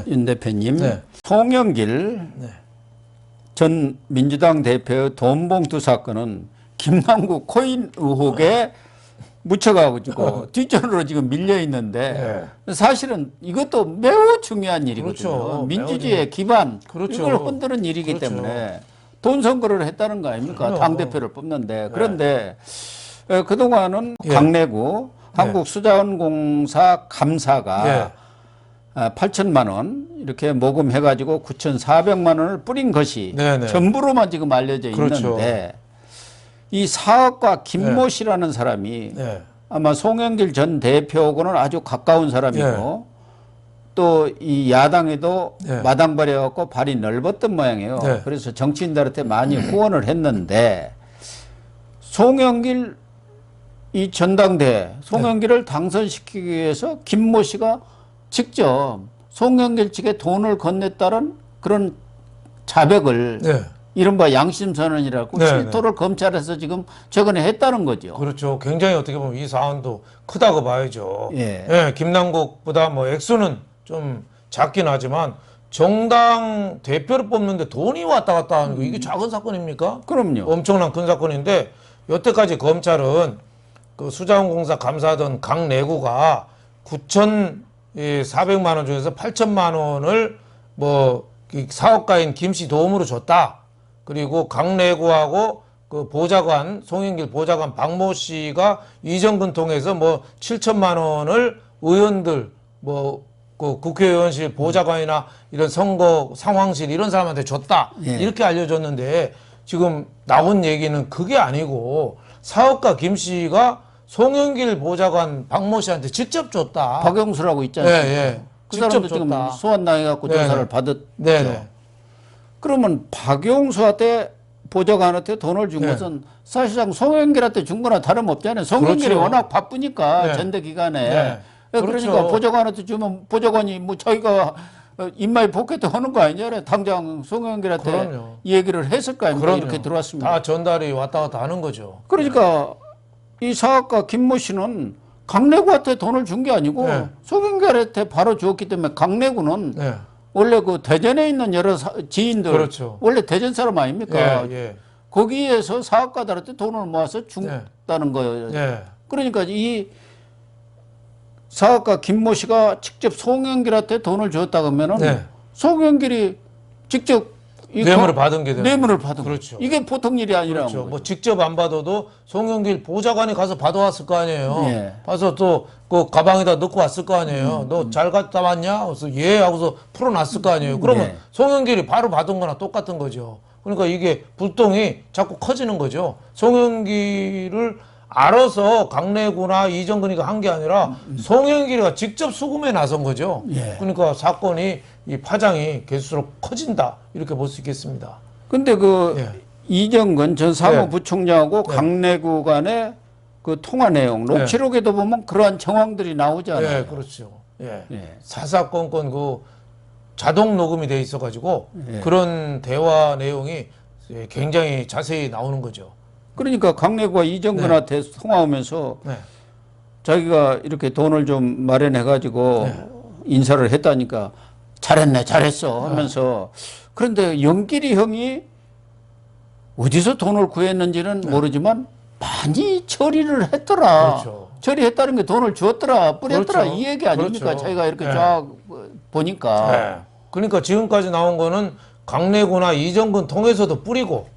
윤 대표님, 네. 송영길 네. 전 민주당 대표의 돈봉투 사건은 김남국 코인 의혹에 묻혀가지고 뒷전으로 지금 밀려 있는데 사실은 이것도 매우 중요한 일이거든요. 그렇죠. 민주주의의 기반, 그렇죠. 이걸 흔드는 일이기 그렇죠. 때문에 돈 선거를 했다는 거 아닙니까? 그럼요. 당대표를 뽑는데. 그런데 그동안은 예. 강내구 한국수자원공사 감사가 8천만 원 이렇게 모금해가지고 9,400만 원을 뿌린 것이 네네. 전부로만 지금 알려져 그렇죠. 있는데 이 사업가 김모 씨라는 사람이 아마 송영길 전 대표하고는 아주 가까운 사람이고 또 이 야당에도 마당발이해갖고 발이 넓었던 모양이에요. 그래서 정치인들한테 많이 후원을 했는데 송영길 이 전당대회 송영길을 당선시키기 위해서 김모 씨가 직접 송영길 측에 돈을 건넸다는 그런 자백을 이른바 양심선언이라고 실토를 검찰에서 지금 최근에 했다는 거죠. 그렇죠. 굉장히 어떻게 보면 이 사안도 크다고 봐야죠. 김남국보다 뭐 액수는 좀 작긴 하지만 정당 대표를 뽑는데 돈이 왔다 갔다 하는 거 이게 작은 사건입니까? 그럼요. 엄청난 큰 사건인데 여태까지 검찰은 그 수자원공사 감사하던 각 내구가 9,400만 원 중에서 8천만 원을 뭐 사업가인 김 씨 도움으로 줬다. 그리고 각 내구하고 그 보좌관 송영길 보좌관 박모 씨가 이정근 통해서 뭐 7천만 원을 의원들 뭐 그 국회의원실 보좌관이나 이런 선거 상황실 이런 사람한테 줬다. 이렇게 알려줬는데 지금 나온 얘기는 그게 아니고 사업가 김 씨가 송영길 보좌관 박모 씨한테 직접 줬다. 박영수라고 있지 않습니까? 그 사람도 지금 소환당해갖고 조사를 받았죠. 그러면 박영수한테 보좌관한테 돈을 준 것은 사실상 송영길한테 준 거나 다름없잖아요. 송영길이 워낙 바쁘니까 전대 기간에. 그러니까 보좌관한테 주면 보좌관이 뭐 자기가 인마이 포켓 하는 거 아니잖아요. 당장 송영길한테 이 얘기를 했을 거 아닙니까? 이렇게 들어왔습니다. 다 전달이 왔다 갔다 하는 거죠. 그러니까 이 사업가 김모 씨는 강내구한테 돈을 준 게 아니고 송영길한테 바로 주었기 때문에 강내구는 원래 그 대전에 있는 여러 지인들 원래 대전 사람 아닙니까? 거기에서 사업가들한테 돈을 모아서 준다는 거예요. 그러니까 이 사업가 김모 씨가 직접 송영길한테 돈을 줬다 그러면은 송영길이 직접 뇌물을 받은 게 뇌물을 받은 거죠. 이게 보통 일이 아니라는 거죠. 뭐 직접 안 받아도 송영길 보좌관이 가서 받아왔을 거 아니에요. 가서 또 그 가방에다 넣고 왔을 거 아니에요. 너 잘 갔다 왔냐? 그래서 예 하고서 풀어놨을 거 아니에요. 그러면 송영길이 바로 받은 거나 똑같은 거죠. 그러니까 이게 불똥이 자꾸 커지는 거죠. 송영길을 알아서 강내구나 이정근이가 한 게 아니라 송영길이가 직접 수금에 나선 거죠. 그러니까 사건이 이 파장이 계속수록 커진다 이렇게 볼 수 있겠습니다. 근데 그 이정근 전 사무부총장하고 강내구 간의 그 통화 내용 녹취록에도 보면 그러한 정황들이 나오잖아요. 그렇죠. 사사건건 그 자동 녹음이 돼 있어가지고 그런 대화 내용이 굉장히 자세히 나오는 거죠. 그러니까 강내구가 이정근한테 통화하면서 자기가 이렇게 돈을 좀 마련해가지고 인사를 했다니까 잘했네, 잘했어 하면서 그런데 영길이 형이 어디서 돈을 구했는지는 모르지만 많이 처리를 했더라. 처리했다는 게 돈을 주었더라, 뿌렸더라 이 얘기 아닙니까? 자기가 이렇게 쫙 보니까. 그러니까 지금까지 나온 거는 강내구나 이정근 통해서도 뿌리고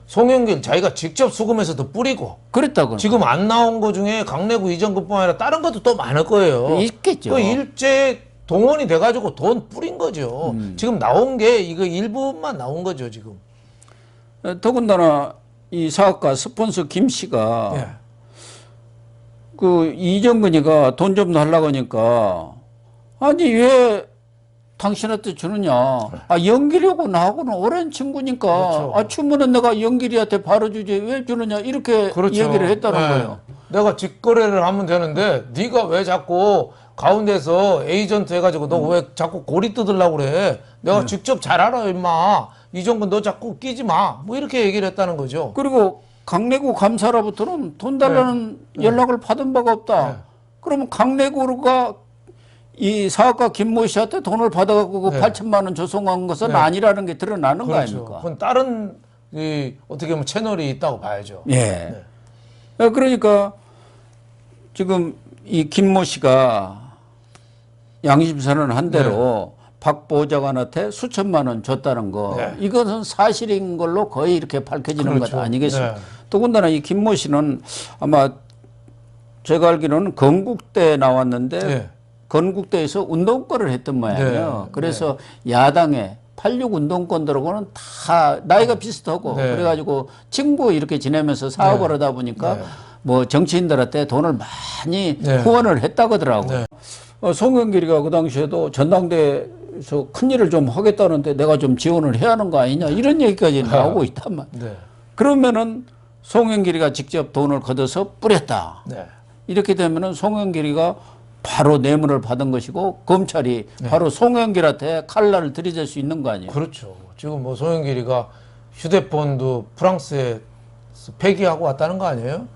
송영길 자기가 직접 수금해서도 뿌리고 그랬다고. 지금 안 나온 거 중에 강내구 이정근뿐만 아니라 다른 것도 또 많을 거예요. 있겠죠. 그 일제 동원이 돼가지고 돈 뿌린 거죠. 지금 나온 게 이거 일부만 나온 거죠 지금. 더군다나 이 사업가 스폰서 김 씨가 그 이정근이가 돈 좀 달라고 하니까 아니 왜 당신한테 주느냐. 아, 영길이하고 나하고는 오랜 친구니까. 아, 주문은 내가 영길이한테 바로 주지 왜 주느냐. 이렇게 얘기를 했다는 거예요. 내가 직거래를 하면 되는데 네가 왜 자꾸 가운데서 에이전트 해가지고 너 왜 자꾸 고리 뜯으려고 그래. 내가 직접 잘 알아 임마. 이정근 너 자꾸 끼지 마. 뭐 이렇게 얘기를 했다는 거죠. 그리고 강내구 감사로부터는 돈 달라는 연락을 받은 바가 없다. 그러면 강내구가 이 사업가 김모 씨한테 돈을 받아갖고 네. 8천만 원 조성한 것은 네. 아니라는 게 드러나는 거 그렇죠. 아닙니까? 그건 다른 어떻게 보면 채널이 있다고 봐야죠. 예. 그러니까 지금 이 김모 씨가 양심선언 한 대로 박 보좌관한테 수천만 원 줬다는 거 이것은 사실인 걸로 거의 이렇게 밝혀지는 그렇죠. 것 아니겠습니까? 더군다나 이 김모 씨는 아마 제가 알기로는 건국대 나왔는데 건국대에서 운동권을 했던 모양이에요. 그래서 야당에 86 운동권들하고는 다 나이가 비슷하고 그래가지고 친구 이렇게 지내면서 사업을 하다 보니까 뭐 정치인들한테 돈을 많이 후원을 했다고 하더라고요. 송영길이가 그 당시에도 전당대회에서 큰 일을 좀 하겠다는데 내가 좀 지원을 해야 하는 거 아니냐 이런 얘기까지 나오고 있단 말이에요. 그러면은 송영길이가 직접 돈을 걷어서 뿌렸다. 이렇게 되면은 송영길이가 바로 뇌물을 받은 것이고 검찰이 바로 송영길한테 칼날을 들이댈 수 있는 거 아니에요? 그렇죠. 지금 뭐 송영길이가 휴대폰도 프랑스에 폐기하고 왔다는 거 아니에요?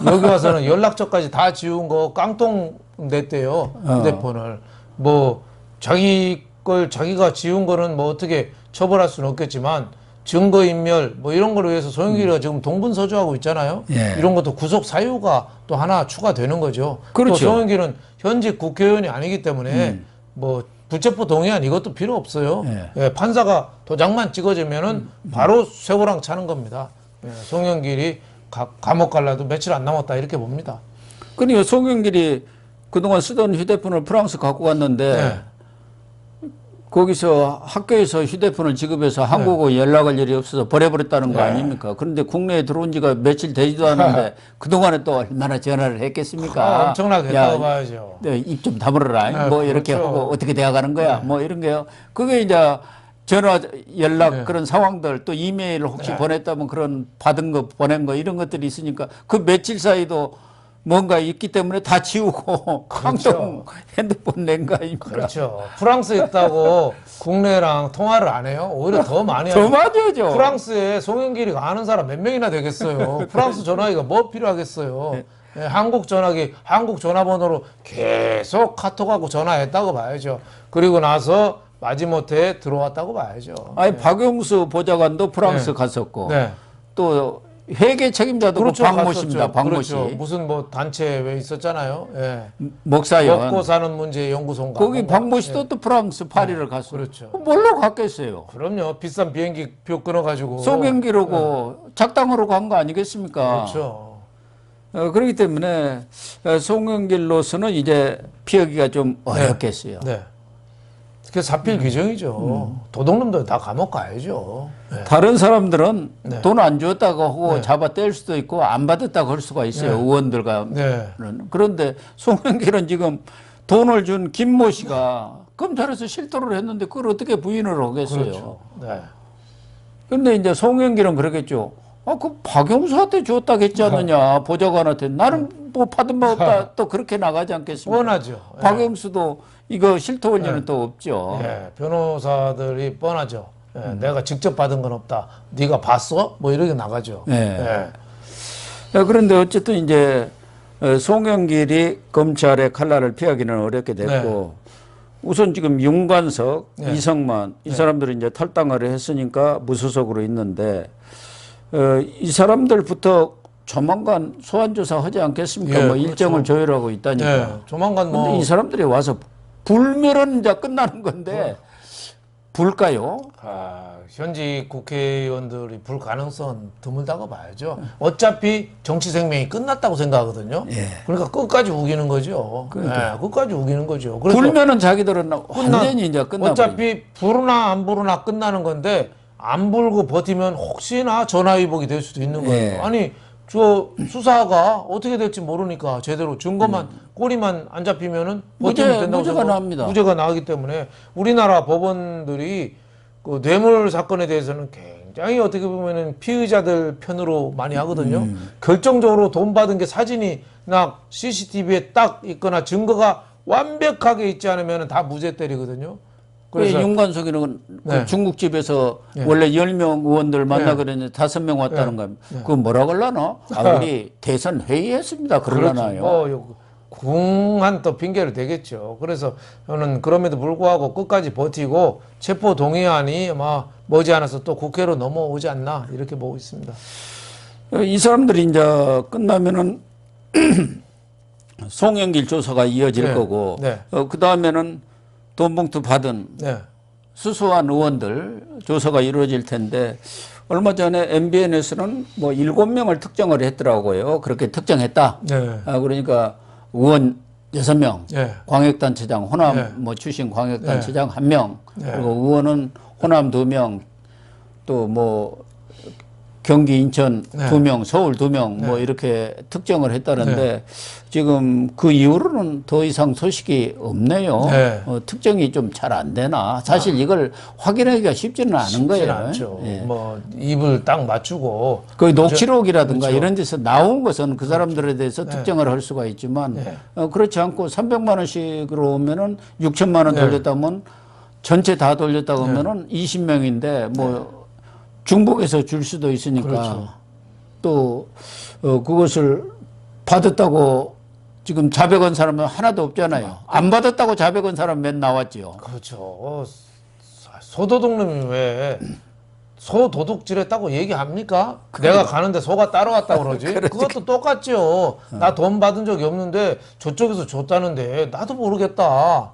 여기 와서는 연락처까지 다 지운 거 깡통 냈대요. 휴대폰을. 뭐 자기 걸 자기가 지운 거는 뭐 어떻게 처벌할 수는 없겠지만 증거인멸 뭐 이런 걸 위해서 송영길이가 지금 동분서주하고 있잖아요. 이런 것도 구속 사유가 또 하나 추가되는 거죠. 그렇죠. 또 송영길은 현직 국회의원이 아니기 때문에 뭐 불체포 동의안 이것도 필요 없어요. 판사가 도장만 찍어주면은 바로 쇠고랑 차는 겁니다. 송영길이 감옥 갈라도 며칠 안 남았다 이렇게 봅니다. 그러니까 송영길이 그동안 쓰던 휴대폰을 프랑스 갖고 갔는데 거기서 학교에서 휴대폰을 지급해서 한국어 연락할 일이 없어서 버려버렸다는 거 아닙니까? 그런데 국내에 들어온 지가 며칠 되지도 않았는데 그동안에 또 얼마나 전화를 했겠습니까? 엄청나게 했다고 봐야죠. 입 좀 다물어라. 뭐 이렇게 그렇죠. 하고 어떻게 돼가는 거야. 뭐 이런 게요. 그게 이제 전화 연락 그런 상황들 또 이메일을 혹시 보냈다면 그런 받은 거 보낸 거 이런 것들이 있으니까 그 며칠 사이도 뭔가 있기 때문에 다 지우고 깡통 핸드폰 낸 거 아닙니까? 그렇죠. 프랑스에 있다고 국내랑 통화를 안 해요. 오히려 더 많이 하죠. 더 많이 하죠. 프랑스에 송영길이가 아는 사람 몇 명이나 되겠어요. 프랑스 전화기가 뭐 필요하겠어요. 한국 전화기, 한국 전화번호로 계속 카톡하고 전화했다고 봐야죠. 그리고 나서 마지못해 들어왔다고 봐야죠. 아니 박용수 보좌관도 프랑스 갔었고 또 회계 책임자도 그렇죠. 박 모씨입니다. 박 모씨. 그렇죠. 무슨 뭐 단체 왜 있었잖아요. 목사연. 먹고 사는 문제 연구소인가. 거기 박 모씨도 또 프랑스 파리를 갔어요. 그렇죠. 뭘로 갔겠어요? 그럼요. 비싼 비행기 표 끊어가지고. 송영길하고 작당으로 간 거 아니겠습니까? 그렇죠. 그렇기 때문에 송영길로서는 이제 피하기가 좀 어렵겠어요. 그게 사필 규정이죠. 도둑놈들 다 감옥 가야죠. 다른 사람들은 돈 안 줬다고 하고 잡아 뗄 수도 있고 안 받았다고 할 수가 있어요. 의원들과. 그런데 송영길은 지금 돈을 준 김모 씨가 검찰에서 실토를 했는데 그걸 어떻게 부인을 하겠어요. 그렇죠. 그런데 이제 송영길은 그러겠죠. 그 박영수한테 줬다겠지 않느냐. 보좌관한테. 나는 뭐 받은 바 없다. 또 그렇게 나가지 않겠습니까? 뻔하죠. 박영수도 이거 실토 올 일은 또 없죠. 변호사들이 뻔하죠. 내가 직접 받은 건 없다. 네가 봤어? 뭐 이렇게 나가죠. 그런데 어쨌든 이제 송영길이 검찰의 칼날을 피하기는 어렵게 됐고 우선 지금 윤관석, 이성만 이 사람들이 이제 탈당을 했으니까 무소속으로 있는데 이 사람들부터 조만간 소환조사 하지 않겠습니까? 뭐 일정을 조율하고 있다니까. 조만간 뭐. 근데 이 사람들이 와서 불면은 이제 끝나는 건데 불까요? 현직 국회의원들이 불 가능성은 드물다고 봐야죠. 어차피 정치 생명이 끝났다고 생각하거든요. 그러니까 끝까지 우기는 거죠. 끝까지 우기는 거죠. 불면은 자기들은 완전히 이제 끝나. 어차피 부르나 안 부르나 끝나는 건데 안 불고 버티면 혹시나 전화위복이 될 수도 있는 거예요. 아니 저 수사가 어떻게 될지 모르니까 제대로 증거만 꼬리만 안 잡히면은 버티면 된다고 무죄가 나옵니다. 무죄가 나오기 때문에 우리나라 법원들이 그 뇌물 사건에 대해서는 굉장히 어떻게 보면은 피의자들 편으로 많이 하거든요. 결정적으로 돈 받은 게 사진이나 CCTV에 딱 있거나 증거가 완벽하게 있지 않으면 다 무죄 때리거든요. 그래서 윤관석이는 그 중국집에서 원래 10명 의원들 만나 그랬는데 5명 왔다는 겁니다. 그거 뭐라 그러나? 우리 대선 회의했습니다. 그러나요? 궁한 또 핑계를 대겠죠. 그래서 저는 그럼에도 불구하고 끝까지 버티고 체포 동의안이 아마 머지않아서 또 국회로 넘어오지 않나 이렇게 보고 있습니다. 이 사람들이 이제 끝나면은 송영길 조사가 이어질 네. 거고, 네. 그 다음에는 돈 봉투 받은 네. 수수한 의원들 조사가 이루어질 텐데, 얼마 전에 MBN에서는 뭐 7명을 특정을 했더라고요. 그렇게 특정했다. 네. 그러니까 의원 6명, 네. 광역단체장, 호남 네. 뭐 출신 광역단체장 1명, 네. 그리고 의원은 호남 2명, 또 뭐 경기 인천 네. 2명, 서울 2명 뭐 이렇게 특정을 했다는데 지금 그 이후로는 더 이상 소식이 없네요. 네. 특정이 좀 잘 안 되나. 사실 이걸 확인하기가 쉽지는 않은 거예요. 않죠. 예. 뭐 입을 딱 맞추고 그 녹취록이라든가 그렇죠. 이런 데서 나온 것은 그 사람들에 대해서 네. 특정을 할 수가 있지만 네. 그렇지 않고 300만 원씩으로 오면은 6천만 원 네. 돌렸다면 전체 다 돌렸다고 하면은 20명인데 뭐 중복해서 줄 수도 있으니까 그렇죠. 또 그것을 받았다고 지금 자백한 사람은 하나도 없잖아요. 안 받았다고 자백한 사람 몇 나왔지요. 그렇죠. 소도둑놈이 왜 소도둑질했다고 얘기합니까? 내가 가는데 소가 따라왔다고 그러지? 그것도 똑같죠. 나 돈 받은 적이 없는데 저쪽에서 줬다는데 나도 모르겠다.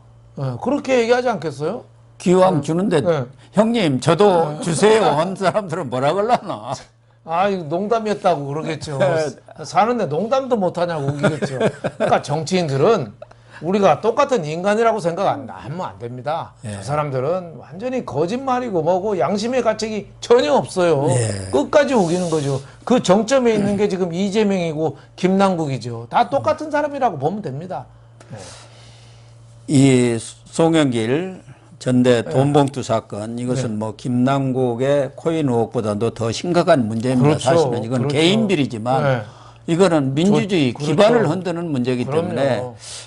그렇게 얘기하지 않겠어요? 기왕 주는데 네. 형님 저도 주세요 한 사람들은 뭐라 그러나. 아, 이거 농담이었다고 그러겠죠. 사는데 농담도 못하냐고 우기겠죠. 그러니까 정치인들은 우리가 똑같은 인간이라고 생각 하면 안 됩니다. 저 사람들은 완전히 거짓말이고 뭐고 양심의 가책이 전혀 없어요. 끝까지 우기는 거죠. 그 정점에 있는 게 지금 이재명이고 김남국이죠. 다 똑같은 사람이라고 보면 됩니다. 이 송영길 전대 돈봉투 사건 이것은 뭐 김남국의 코인 의혹보다도 더 심각한 문제입니다. 그렇죠. 사실은 이건 그렇죠. 개인 비리지만 이거는 민주주의 그렇죠. 기반을 흔드는 문제이기 때문에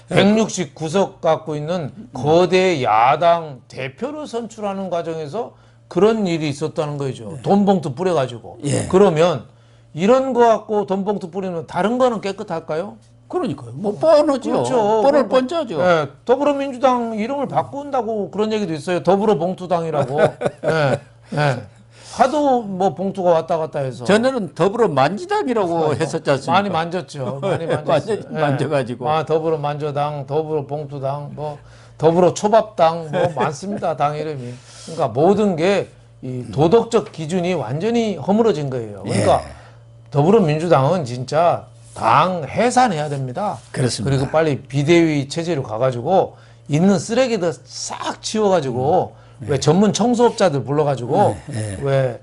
169석 갖고 있는 거대 야당 대표를 선출하는 과정에서 그런 일이 있었다는 거죠. 돈봉투 뿌려가지고. 그러면 이런 거 갖고 돈봉투 뿌리면 다른 거는 깨끗할까요? 그러니까요. 뭐 뻔하죠. 그렇죠. 뻔할 뻔짜죠. 예, 더불어민주당 이름을 바꾼다고 그런 얘기도 있어요. 더불어봉투당이라고. 예, 예. 하도 뭐 봉투가 왔다 갔다 해서. 전에는 더불어 만지당이라고 했었지 않습니까? 많이 만졌죠. 많이 만졌어요. 만져가지고. 더불어 만져당, 더불어 봉투당, 뭐 더불어 초밥당, 뭐 많습니다. 당 이름이. 그러니까 모든 게 이 도덕적 기준이 완전히 허물어진 거예요. 그러니까 더불어민주당은 진짜 당 해산해야 됩니다. 그렇습니다. 그리고 빨리 비대위 체제로 가가지고 있는 쓰레기들 싹 치워가지고 왜 전문 청소업자들 불러가지고 왜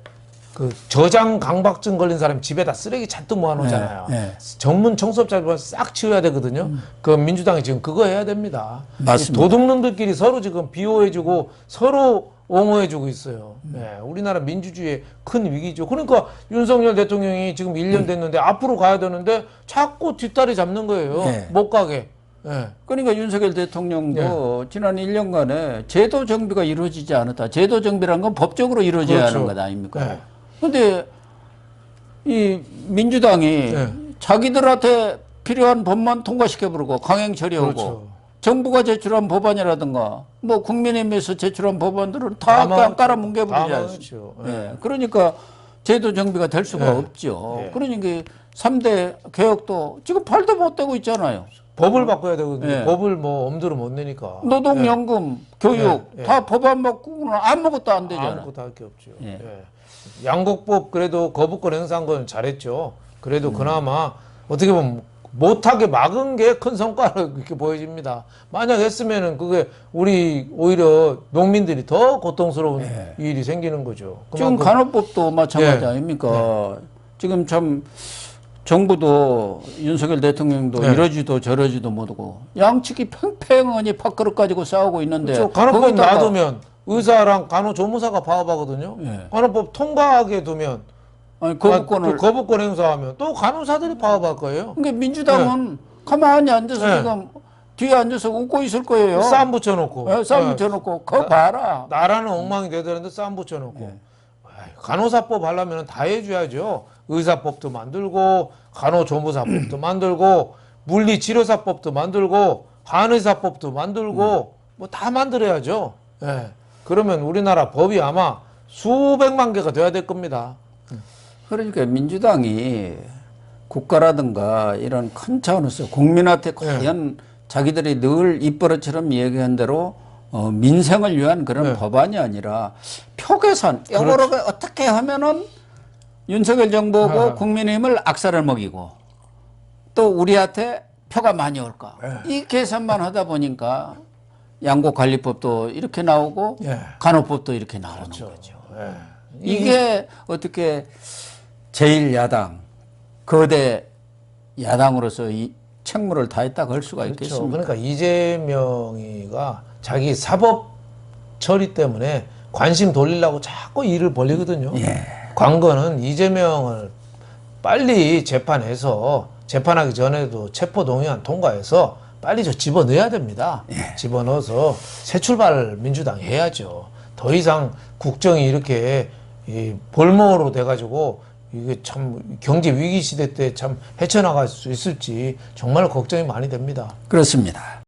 그 저장 강박증 걸린 사람 집에다 쓰레기 잔뜩 모아놓잖아요. 전문 청소업자들 싹 치워야 되거든요. 그 민주당이 지금 그거 해야 됩니다. 맞습니다. 도둑놈들끼리 서로 지금 비호해주고 서로 옹호해주고 있어요. 우리나라 민주주의의 큰 위기죠. 그러니까 윤석열 대통령이 지금 1년 됐는데 앞으로 가야 되는데 자꾸 뒷다리 잡는 거예요. 못 가게. 그러니까 윤석열 대통령도 지난 1년간에 제도 정비가 이루어지지 않았다. 제도 정비라는 건 법적으로 이루어져야 하는 것 아닙니까? 그런데 이 민주당이 자기들한테 필요한 법만 통과시켜버리고 강행 처리하고 정부가 제출한 법안이라든가 뭐 국민의힘에서 제출한 법안들은 다 깔아뭉개버리지 않습니까? 그러니까 제도 정비가 될 수가 없죠. 그러니까 3대 개혁도 지금 발도 못 대고 있잖아요. 법을 바꿔야 되거든요. 법을 뭐 엄두를 못 내니까. 노동연금, 교육 다 법안 바꾸고는 아무것도 안 되잖아요. 아무것도 할 게 없죠. 양곡법 그래도 거부권 행사한 건 잘했죠. 그래도 그나마 어떻게 보면 못하게 막은 게 큰 성과로 이렇게 보여집니다. 만약 했으면은 그게 우리 오히려 농민들이 더 고통스러운 일이 생기는 거죠. 지금 간호법도 마찬가지 아닙니까? 지금 참 정부도 윤석열 대통령도 이러지도 저러지도 못하고 양측이 팽팽하니 밥그릇 가지고 싸우고 있는데 그렇죠. 간호법 놔두면 의사랑 간호조무사가 파업하거든요. 간호법 통과하게 두면 아니, 거부권을 거부권 행사하면 또 간호사들이 파업할 거예요. 그러니까 민주당은 가만히 앉아서 지금 뒤에 앉아서 웃고 있을 거예요. 싸움 붙여놓고. 싸움 붙여놓고 그거 봐라. 나라는 엉망이 되더라도 싸움 붙여놓고. 간호사법 하려면 다 해줘야죠. 의사법도 만들고 간호조무사법도 만들고 물리치료사법도 만들고 한의사법도 만들고 뭐 다 만들어야죠. 예. 그러면 우리나라 법이 아마 수백만 개가 돼야 될 겁니다. 그러니까 민주당이 국가라든가 이런 큰 차원에서 국민한테 과연 자기들이 늘 입버릇처럼 얘기한 대로 민생을 위한 그런 법안이 아니라 표계산, 이거를 어떻게 하면은 윤석열 정부고 국민의힘을 악살을 먹이고 또 우리한테 표가 많이 올까. 이 계산만 하다 보니까 양곡관리법도 이렇게 나오고 간호법도 이렇게 나오는 거죠. 이게 어떻게 제1야당, 거대 야당으로서 이 책무를 다했다고 할 수가 있겠습니까? 그러니까 이재명이가 자기 사법 처리 때문에 관심 돌리려고 자꾸 일을 벌리거든요. 관건은 이재명을 빨리 재판해서 재판하기 전에도 체포동의안 통과해서 빨리 저 집어넣어야 됩니다. 집어넣어서 새 출발 민주당이 해야죠. 더 이상 국정이 이렇게 볼모로 돼가지고 이게 참 경제 위기 시대 때 참 헤쳐나갈 수 있을지 정말 걱정이 많이 됩니다. 그렇습니다.